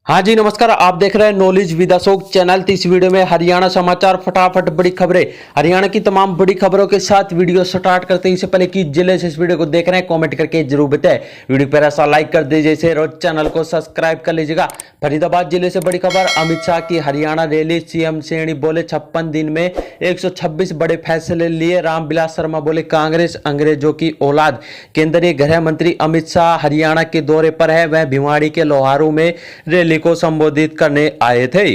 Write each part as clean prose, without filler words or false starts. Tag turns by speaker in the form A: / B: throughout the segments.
A: हाँ जी नमस्कार, आप देख रहे हैं नॉलेज विद अशोक चैनल। तो इस वीडियो में हरियाणा समाचार फटाफट बड़ी खबरें, हरियाणा की तमाम बड़ी खबरों के साथ वीडियो स्टार्ट करते हैं। इससे पहले कि जिले से इस वीडियो को देख रहे हैं कमेंट करके जरूर बताएं। वीडियो पर ऐसा लाइक कर दीजिए, जैसे रोज चैनल को सब्सक्राइब कर लीजिएगा। फरीदाबाद जिले से बड़ी खबर, अमित शाह की हरियाणा रैली, सीएम सैनी बोले 56 दिन में 126 बड़े फैसले लिए। रामविलास शर्मा बोले कांग्रेस अंग्रेजों की औलाद। केंद्रीय गृह मंत्री अमित शाह हरियाणा के दौरे पर है, वह भिवाड़ी के लोहारू में रैली को संबोधित करने आए थे।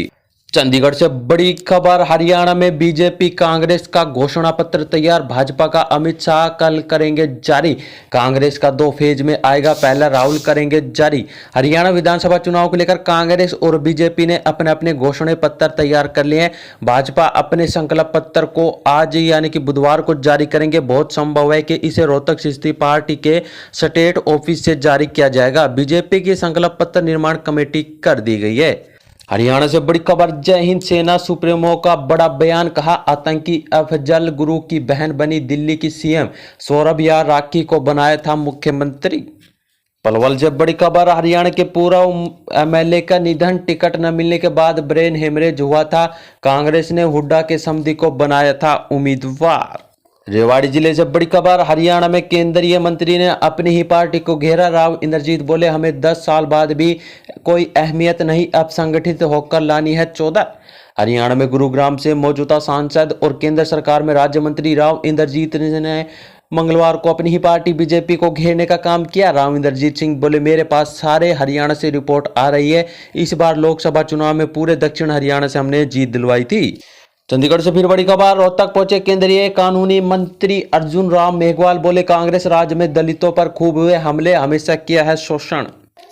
A: चंडीगढ़ से बड़ी खबर, हरियाणा में बीजेपी कांग्रेस का घोषणा पत्र तैयार, भाजपा का अमित शाह कल करेंगे जारी। कांग्रेस का 2 फेज में आएगा, पहला राहुल करेंगे जारी। हरियाणा विधानसभा चुनाव को लेकर कांग्रेस और बीजेपी ने अपने अपने घोषणा पत्र तैयार कर लिए हैं। भाजपा अपने संकल्प पत्र को आज यानी कि बुधवार को जारी करेंगे। बहुत संभव है कि इसे रोहतक स्थित पार्टी के स्टेट ऑफिस से जारी किया जाएगा। बीजेपी की संकल्प पत्र निर्माण कमेटी कर दी गई है। हरियाणा से बड़ी खबर, जय हिंद सेना सुप्रीमो का बड़ा बयान, कहा आतंकी अफजल गुरु की बहन बनी दिल्ली की सीएम, सौरभ या राखी को बनाया था मुख्यमंत्री। पलवल से बड़ी खबर, हरियाणा के पूर्व एमएलए का निधन, टिकट न मिलने के बाद ब्रेन हेमरेज हुआ था। कांग्रेस ने हुड्डा के समधी को बनाया था उम्मीदवार। रेवाड़ी जिले से बड़ी खबर, हरियाणा में केंद्रीय मंत्री ने अपनी ही पार्टी को घेरा। राव इंद्रजीत बोले हमें 10 साल बाद भी कोई अहमियत नहीं, अब संगठित होकर लानी है 14। हरियाणा में गुरुग्राम से मौजूदा सांसद और केंद्र सरकार में राज्य मंत्री राव इंद्रजीत ने मंगलवार को अपनी ही पार्टी बीजेपी को घेरने का काम किया। राव इंद्रजीत सिंह बोले मेरे पास सारे हरियाणा से रिपोर्ट आ रही है, इस बार लोकसभा चुनाव में पूरे दक्षिण हरियाणा से हमने जीत दिलवाई थी। चंडीगढ़ से फिर बड़ी खबर, रोहतक पहुंचे केंद्रीय कानूनी मंत्री अर्जुन राम मेघवाल, बोले कांग्रेस राज में दलितों पर खूब हुए हमले, हमेशा किया है शोषण।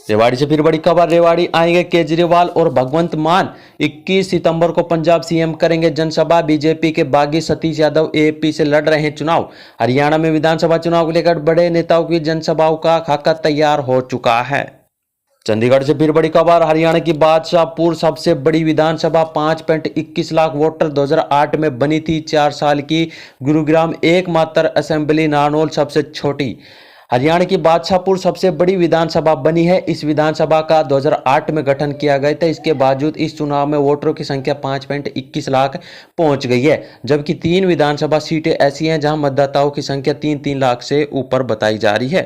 A: रेवाड़ी से फिर बड़ी खबर, रेवाड़ी आएंगे केजरीवाल और भगवंत मान, 21 सितंबर को पंजाब सीएम करेंगे जनसभा। बीजेपी के बागी सतीश यादव एपी से लड़ रहे हैं चुनाव। हरियाणा में विधानसभा चुनाव को लेकर बड़े नेताओं की जनसभाओं का खाका तैयार हो चुका है। चंडीगढ़ से फिर बड़ी खबर, हरियाणा की बादशाहपुर सबसे बड़ी विधानसभा, 5.21 लाख वोटर 2008 में बनी थी, 4 साल की। गुरुग्राम एकमात्र असेंबली, नारनौल सबसे छोटी। हरियाणा की बादशाहपुर सबसे बड़ी विधानसभा बनी है। इस विधानसभा का 2008 में गठन किया गया था। इसके बावजूद इस चुनाव में वोटरों की संख्या 5.21 लाख पहुंच गई है, जबकि 3 विधानसभा सीटें ऐसी हैं जहां मतदाताओं की संख्या 3-3 लाख से ऊपर बताई जा रही है।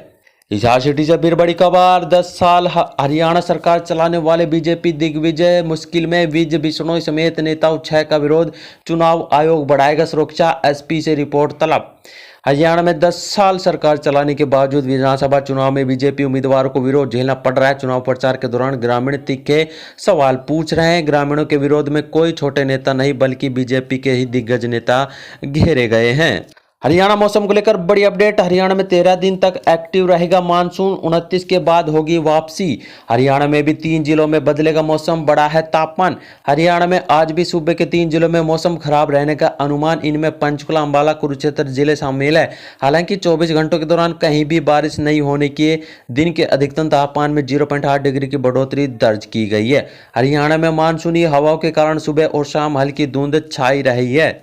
A: हिसार सिटी से फिर बड़ी खबर, 10 साल हरियाणा सरकार चलाने वाले बीजेपी दिग्विजय मुश्किल में, विज बिश्नोई समेत नेताओं 6 का विरोध, चुनाव आयोग बढ़ाएगा सुरक्षा, एसपी से रिपोर्ट तलब। हरियाणा में 10 साल सरकार चलाने के बावजूद विधानसभा चुनाव में बीजेपी उम्मीदवारों को विरोध झेलना पड़ रहा है। चुनाव प्रचार के दौरान ग्रामीण तीखे सवाल पूछ रहे हैं। ग्रामीणों के विरोध में कोई छोटे नेता नहीं बल्कि बीजेपी के ही दिग्गज नेता घेरे गए हैं। हरियाणा मौसम को लेकर बड़ी अपडेट, हरियाणा में 13 दिन तक एक्टिव रहेगा मानसून, 29 के बाद होगी वापसी। हरियाणा में भी 3 जिलों में बदलेगा मौसम, बढ़ा है तापमान। हरियाणा में आज भी सूबे के 3 जिलों में मौसम खराब रहने का अनुमान, इनमें पंचकुला, अंबाला, कुरुक्षेत्र जिले शामिल है। हालांकि 24 घंटों के दौरान कहीं भी बारिश नहीं होने के दिन के अधिकतम तापमान में 0.8 डिग्री की बढ़ोतरी दर्ज की गई है। हरियाणा में मानसूनी हवाओं के कारण सुबह और शाम हल्की धुंध छाई रही है।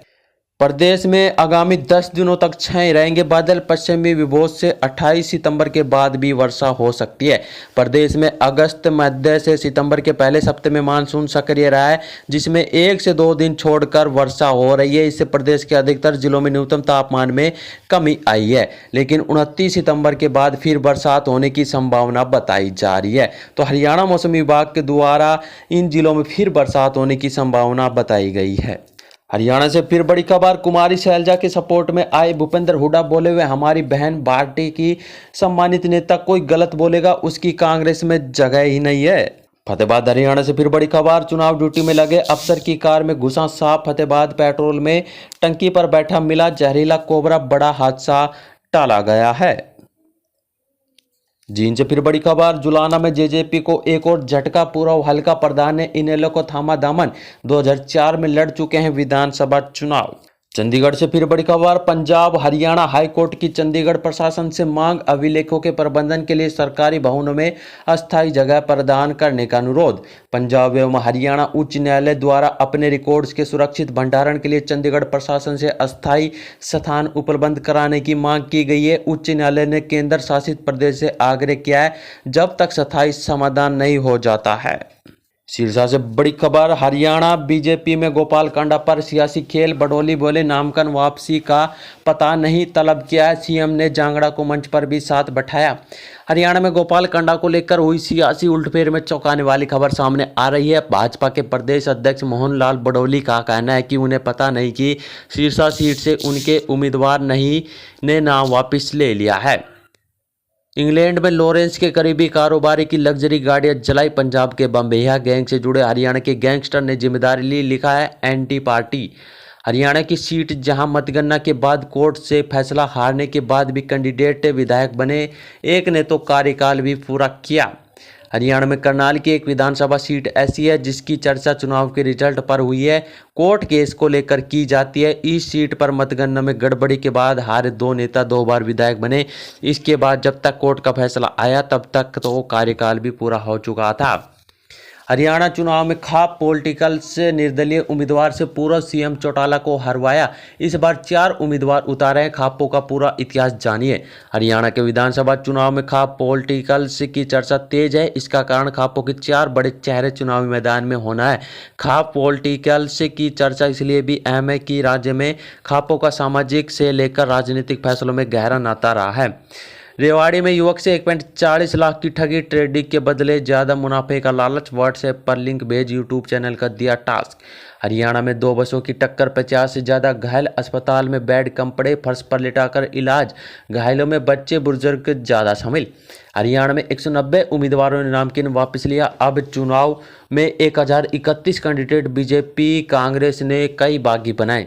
A: प्रदेश में आगामी 10 दिनों तक छाए रहेंगे बादल, पश्चिमी विभव से 28 सितंबर के बाद भी वर्षा हो सकती है। प्रदेश में अगस्त मध्य से सितंबर के पहले सप्ताह में मानसून सक्रिय रहा है, जिसमें 1 से 2 दिन छोड़कर वर्षा हो रही है। इससे प्रदेश के अधिकतर जिलों में न्यूनतम तापमान में कमी आई है, लेकिन 29 सितंबर के बाद फिर बरसात होने की संभावना बताई जा रही है। तो हरियाणा मौसम विभाग के द्वारा इन जिलों में फिर बरसात होने की संभावना बताई गई है। हरियाणा से फिर बड़ी खबर, कुमारी शैलजा के सपोर्ट में आए भूपेंद्र हुड्डा, बोले हुए हमारी बहन पार्टी की सम्मानित नेता, कोई गलत बोलेगा उसकी कांग्रेस में जगह ही नहीं है। फतेहाबाद हरियाणा से फिर बड़ी खबर, चुनाव ड्यूटी में लगे अफसर की कार में घुसा सांप, फतेहाबाद पेट्रोल में टंकी पर बैठा मिला जहरीला कोबरा, बड़ा हादसा टाला गया है। जींद से फिर बड़ी खबर, जुलाना में जेजेपी को एक और झटका, पूर्व हल्का प्रधान ने इनेलो को थामा दामन, 2004 में लड़ चुके हैं विधानसभा चुनाव। चंडीगढ़ से फिर बड़ी खबर, पंजाब हरियाणा हाईकोर्ट की चंडीगढ़ प्रशासन से मांग, अभिलेखों के प्रबंधन के लिए सरकारी भवनों में अस्थायी जगह प्रदान करने का अनुरोध। पंजाब एवं हरियाणा उच्च न्यायालय द्वारा अपने रिकॉर्ड्स के सुरक्षित भंडारण के लिए चंडीगढ़ प्रशासन से अस्थायी स्थान उपलब्ध कराने की मांग की गई है। उच्च न्यायालय ने केंद्र शासित प्रदेश से आग्रह किया है जब तक स्थायी समाधान नहीं हो जाता है। सिरसा से बड़ी खबर, हरियाणा बीजेपी में गोपाल कांडा पर सियासी खेल। बडोली बोले नामांकन वापसी का पता नहीं, तलब किया है। सीएम ने जांगड़ा को मंच पर भी साथ बैठाया। हरियाणा में गोपाल कांडा को लेकर हुई सियासी उल्टफेर में चौंकाने वाली खबर सामने आ रही है। भाजपा के प्रदेश अध्यक्ष मोहन लाल बडोली का कहना है कि उन्हें पता नहीं कि सिरसा सीट से उनके उम्मीदवार नहीं ने नाम वापस ले लिया है। इंग्लैंड में लॉरेंस के करीबी कारोबारी की लग्जरी गाड़ियां जलाई। पंजाब के बम्बेहा गैंग से जुड़े हरियाणा के गैंगस्टर ने जिम्मेदारी ली, लिखा है एंटी पार्टी। हरियाणा की सीट जहां मतगणना के बाद कोर्ट से फैसला हारने के बाद भी कैंडिडेट विधायक बने, एक ने तो कार्यकाल भी पूरा किया। हरियाणा में करनाल की एक विधानसभा सीट ऐसी है जिसकी चर्चा चुनाव के रिजल्ट पर हुई है, कोर्ट केस को लेकर की जाती है। इस सीट पर मतगणना में गड़बड़ी के बाद हारे दो नेता 2 बार विधायक बने। इसके बाद जब तक कोर्ट का फैसला आया तब तक तो कार्यकाल भी पूरा हो चुका था। हरियाणा चुनाव में खाप पॉलिटिकल्स निर्दलीय उम्मीदवार से पूर्व सीएम चौटाला को हरवाया। इस बार 4 उम्मीदवार उतारे हैं। खापों का पूरा इतिहास जानिए। हरियाणा के विधानसभा चुनाव में खाप पॉलिटिकल्स की चर्चा तेज है। इसका कारण खापों के 4 बड़े चेहरे चुनावी मैदान में होना है। खाप पॉलिटिकल्स की चर्चा इसलिए भी अहम है कि राज्य में खापों का सामाजिक से लेकर राजनीतिक फैसलों में गहरा नाता रहा है। रेवाड़ी में युवक से 1.40 लाख की ठगी, ट्रेडिंग के बदले ज्यादा मुनाफे का लालच। व्हाट्सएप पर लिंक भेज यूट्यूब चैनल का दिया टास्क। हरियाणा में 2 बसों की टक्कर, 50 से ज्यादा घायल, अस्पताल में बेड कम पड़े, फर्श पर लिटाकर इलाज। घायलों में बच्चे बुजुर्ग ज्यादा शामिल। हरियाणा में 190 उम्मीदवारों ने नामांकन वापस लिया। अब चुनाव में 1031 कैंडिडेट, बीजेपी कांग्रेस ने कई बागी बनाए।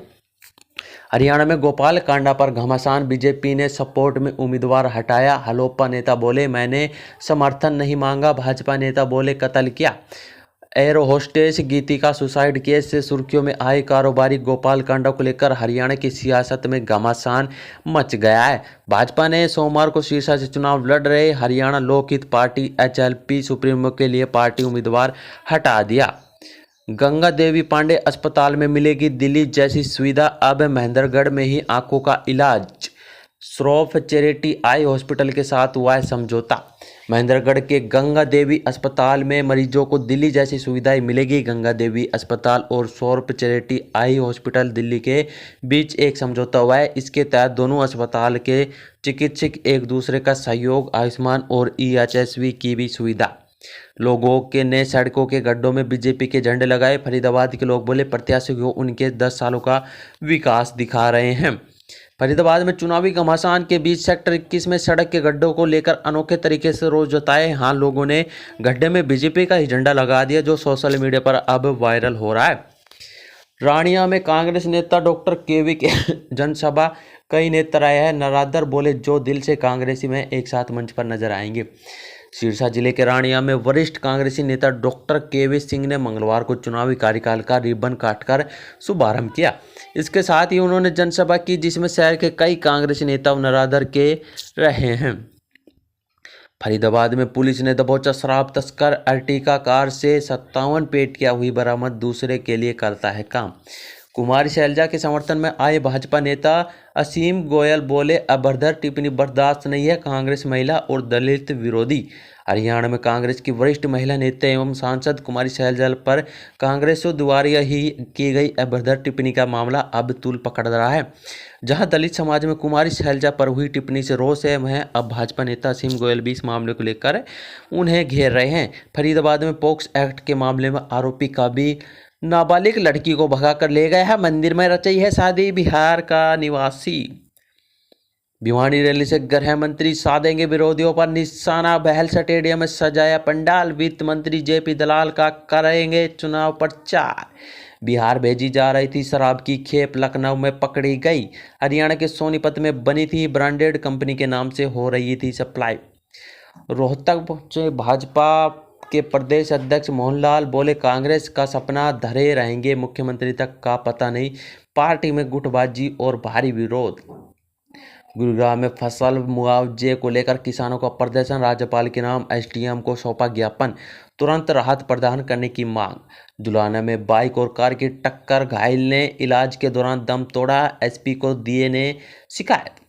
A: हरियाणा में गोपाल कांडा पर घमासान, बीजेपी ने सपोर्ट में उम्मीदवार हटाया। हलोपा नेता बोले मैंने समर्थन नहीं मांगा, भाजपा नेता बोले कत्ल किया। एयर होस्टेस गीतिका सुसाइड केस से सुर्खियों में आए कारोबारी गोपाल कांडा को लेकर हरियाणा की सियासत में घमासान मच गया है। भाजपा ने सोमवार को सिरसा से चुनाव लड़ रहे Haryana Lokhit party HLP supremo के लिए पार्टी उम्मीदवार हटा दिया। गंगा देवी पांडे अस्पताल में मिलेगी दिल्ली जैसी सुविधा, अब महेंद्रगढ़ में ही आंखों का इलाज। श्रॉफ चैरिटी आई हॉस्पिटल के साथ हुआ है समझौता। महेंद्रगढ़ के गंगा देवी अस्पताल में मरीजों को दिल्ली जैसी सुविधाएं मिलेगी। गंगा देवी अस्पताल और Shroff charity eye hospital Delhi के बीच एक समझौता हुआ है। इसके तहत दोनों अस्पताल के चिकित्सक एक दूसरे का सहयोग, आयुष्मान और EHSV की भी सुविधा। लोगों के ने सड़कों के गड्ढों में बीजेपी के झंडे लगाए। फरीदाबाद के लोग बोले प्रत्याशी को उनके 10 सालों का विकास दिखा रहे हैं। फरीदाबाद में चुनावी घमासान के बीच सेक्टर 21 में सड़क के गड्ढों को लेकर अनोखे तरीके से रोज जताए। हाँ, लोगों ने गड्ढे में बीजेपी का ही झंडा लगा दिया, जो सोशल मीडिया पर अब वायरल हो रहा है। रानिया में कांग्रेस नेता डॉक्टर केवी के जनसभा, कई नेता आए हैं। नरादर बोले जो दिल से कांग्रेसी में एक साथ मंच पर नजर आएंगे। सिरसा जिले के रानिया में वरिष्ठ कांग्रेसी नेता डॉक्टर केवी सिंह ने मंगलवार को चुनावी कार्यकाल का रिबन काटकर शुभारंभ किया। इसके साथ ही उन्होंने जनसभा की जिसमें शहर के कई कांग्रेसी नेता नरादर के रहे हैं। फरीदाबाद में पुलिस ने दबोचा शराब तस्कर, अर्टिका कार से 57 पेटियां हुई बरामद, दूसरे के लिए करता है काम। कुमारी शैलजा के समर्थन में आए भाजपा नेता असीम गोयल बोले अभद्र टिप्पणी बर्दाश्त नहीं है, कांग्रेस महिला और दलित विरोधी। हरियाणा में कांग्रेस की वरिष्ठ महिला नेता एवं सांसद कुमारी शैलजा पर कांग्रेस द्वारा ही की गई अभद्र टिप्पणी का मामला अब तूल पकड़ रहा है। जहां दलित समाज में कुमारी शैलजा पर हुई टिप्पणी से रोष है, वहीं अब भाजपा नेता असीम गोयल भी इस मामले को लेकर उन्हें घेर रहे हैं। फरीदाबाद में पोक्स एक्ट के मामले में आरोपी का भी नाबालिग लड़की को भगाकर ले गया है। मंदिर में रचाई है शादी, बिहार का निवासी। भिवानी रैली से गृह मंत्री साधेंगे विरोधियों पर निशाना, बहल स्टेडियम में सजाया पंडाल। वित्त मंत्री JP दलाल का करेंगे चुनाव प्रचार। बिहार भेजी जा रही थी शराब की खेप, लखनऊ में पकड़ी गई। हरियाणा के सोनीपत में बनी थी, ब्रांडेड कंपनी के नाम से हो रही थी सप्लाई। रोहतक पहुंचे भाजपा के प्रदेश अध्यक्ष मोहनलाल बोले कांग्रेस का सपना धरे रहेंगे, मुख्यमंत्री तक का पता नहीं, पार्टी में गुटबाजी और भारी विरोध। गुरुग्राम में फसल मुआवजे को लेकर किसानों का प्रदर्शन, राज्यपाल के नाम SDM को सौंपा ज्ञापन, तुरंत राहत प्रदान करने की मांग। दुलाना में बाइक और कार की टक्कर, घायल ने इलाज के दौरान दम तोड़ा, SP को दिए ने शिकायत।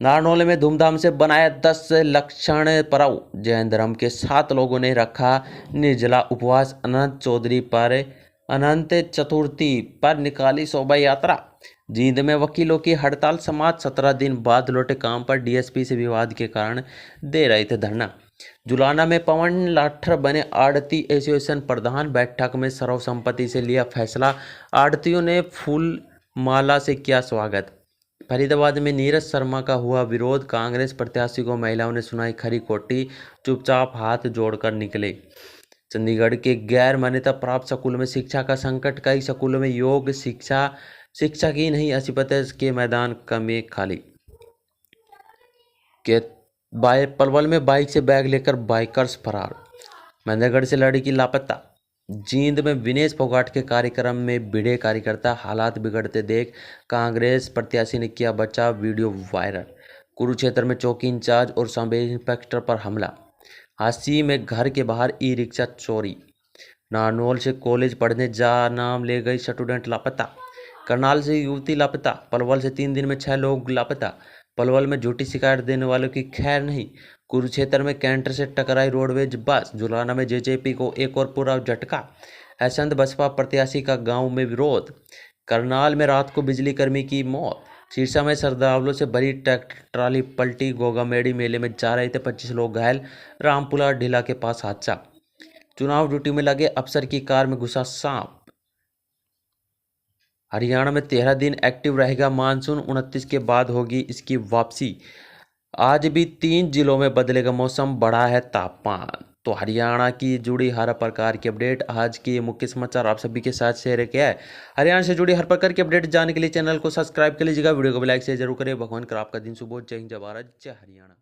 A: नारनौल में धूमधाम से बनाया 10 लक्षण पर्व। जैन धर्म के 7 लोगों ने रखा निर्जला उपवास। अनंत चौधरी पर अनंत चतुर्थी पर निकाली शोभा यात्रा। जींद में वकीलों की हड़ताल समाप्त। 17 दिन बाद लौटे काम पर। डीएसपी से विवाद के कारण दे रहे थे धरना। जुलाना में पवन लाठर बने आड़ती एसोसिएशन प्रधान। बैठक में सर्वसम्मति से लिया फैसला। आड़तियों ने फूल माला से किया स्वागत। फरीदाबाद में नीरज शर्मा का हुआ विरोध। कांग्रेस प्रत्याशी को महिलाओं ने सुनाई खरी खोटी। चुपचाप हाथ जोड़कर निकले। चंडीगढ़ के गैर मान्यता प्राप्त स्कूलों में शिक्षा का संकट। कई स्कूलों में योग शिक्षा की नहीं। 80% के मैदान कमे खाली। के पलवल में बाइक से बैग लेकर बाइकर्स फरार। महेंद्रगढ़ से लड़की लापता। जींद में विनेश फोगाट के कार्यक्रम में भिड़े कार्यकर्ता। हालात बिगड़ते देख कांग्रेस प्रत्याशी ने किया बचाव। Video viral. कुरुक्षेत्र में चौकी इंचार्ज और सब इंस्पेक्टर पर हमला। हांसी में घर के बाहर ई रिक्शा चोरी। नारनौल से कॉलेज पढ़ने जा नाम ले गई स्टूडेंट लापता। करनाल से युवती लापता। पलवल से 3 दिन में 6 लोग लापता। पलवल में झूठी शिकायत देने वालों की खैर नहीं। कुरुक्षेत्र में कैंटर से टकराई रोडवेज बस। जुलाना में जेजेपी को एक और पूरा झटका। हैसंत बसपा प्रत्याशी का गांव में विरोध। करनाल में रात को बिजली कर्मी की मौत। सिरसा में श्रद्धालुओं से भरी ट्रैक्टर ट्राली पलटी। गोगामेड़ी मेले में जा रहे थे 25 लोग घायल। रामपुरा ढीला के पास हादसा। चुनाव ड्यूटी में लगे अफसर की कार में घुसा सांप। हरियाणा में 13 दिन एक्टिव रहेगा मानसून। 29 के बाद होगी इसकी वापसी। आज भी 3 जिलों में बदलेगा मौसम। बढ़ा है तापमान। तो हरियाणा की जुड़ी हर प्रकार की अपडेट, आज के मुख्य समाचार आप सभी के साथ शेयर किया है। हरियाणा से जुड़ी हर प्रकार की अपडेट जानने के लिए चैनल को सब्सक्राइब कर लीजिएगा। वीडियो को लाइक से जरूर करें। भगवान कर आपका दिन शुभ हो। जय हिंद, जय भारत, जय हरियाणा।